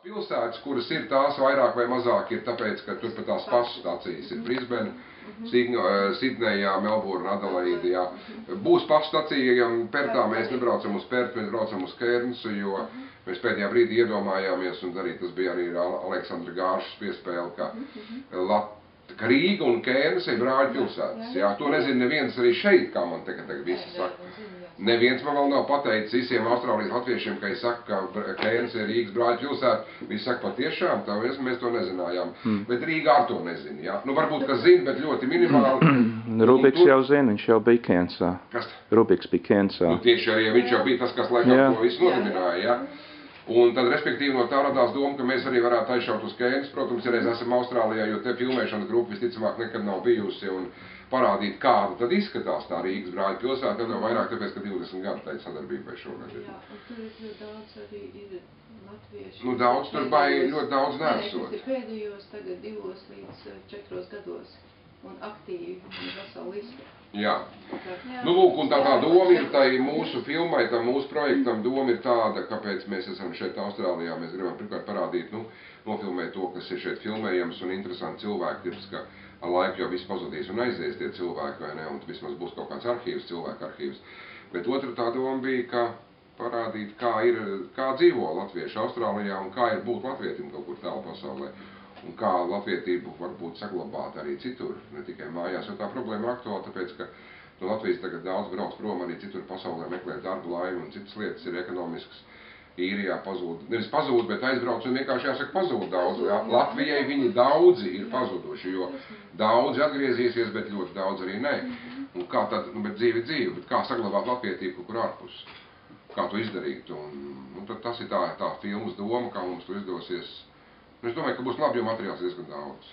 Pilsētas, kuras ir tās vairāk vai mazāk, ir tāpēc, ka tur pat tās pašas stacijas ir Brisbane, Sidnejā, Melburna, Adelaide, jā. Būs paša stacija, Pertā mēs nebraucam uz Pertu, mēs braucam uz Kērnsu, jo mēs pēdējā brīdī iedomājāmies, un arī tas bija arī Aleksandra Gāršas piespēle, ka Rīga un Kērns ir brāļu pilsētas. Jā, to nezinu neviens arī šeit, kā man tagad visi saka. Neviens man vēl nav pateicis visiem Austrālijas latviešiem, ka es saku, ka Kērns ir Rīgas brāļu pilsēta. Viņi saka, patiešām, mēs to nezinājām. Bet Rīga ar to nezina, jā. Nu, varbūt, ka zina, bet ļoti minimāli. Rubiks jau zina, viņš jau bija Kērnsā. Kas? Rubiks bija Kērnsā. Nu, tieši arī viņš jau bija tas, kas laikam to visu nodibināja, jā. Un tad, respektīvi, no tā radās doma, ka mēs arī varētu aizšaut uz Kērnsu. Protams, ja reiz esam Austrālijā, jo te filmēšanas grupa visticamāk nekad nav bijusi, un parādīt, kāda tad izskatās tā Rīgas brāļu pilsēta, tad jau vairāk tāpēc, ka 20 gadu tai sadarbībai šogad ir. Jā, un tur ir ļoti daudz arī ir latvieši. Nu, daudz tur ļoti daudz nesot. Kas ir pēdējos tagad 2 līdz 4 gados un aktīvi un veselu listu. Jā. Nu, lūk, un tā doma ir tai mūsu filmai, tam mūsu projektam doma ir tāda, kāpēc mēs esam šeit Austrālijā. Mēs gribam pirmkārt parādīt, nofilmēt to, kas ir šeit filmējams un interesanti cilvēki, ka ar laiku jau viss pazudīs un aizies tie cilvēki, vai ne, un vismaz būs kaut kāds arhīvs, cilvēku arhīvs. Bet otra tā doma bija, ka parādīt, kā dzīvo latvieši Austrālijā un kā ir būt latvietim kaut kur tālu pasaulē. Un kā latvietību var būt saglabāt arī citur, ne tikai mājās, jo tā problēma ir aktuāla, tāpēc, ka no Latvijas tagad daudz brauc prom arī citur pasaulē meklēt darbu, laimi un citas lietas ir ekonomiskas. Īrijā pazūd, nevis pazūd, bet aizbrauc un vienkārši jāsaka pazūd daudz. Jā. Latvijai viņi daudzi ir pazuduši, jo daudzi atgriezīsies, bet ļoti daudz arī nē. Un kā tad, bet dzīve, bet kā saglabāt latvietību kaut kur ārpus? Kā to izdarīt? Un tad tas ir tā filmas doma, kā mums to izdosies. Es domāju, ka būs labi, jo materiāls diezgan daudz.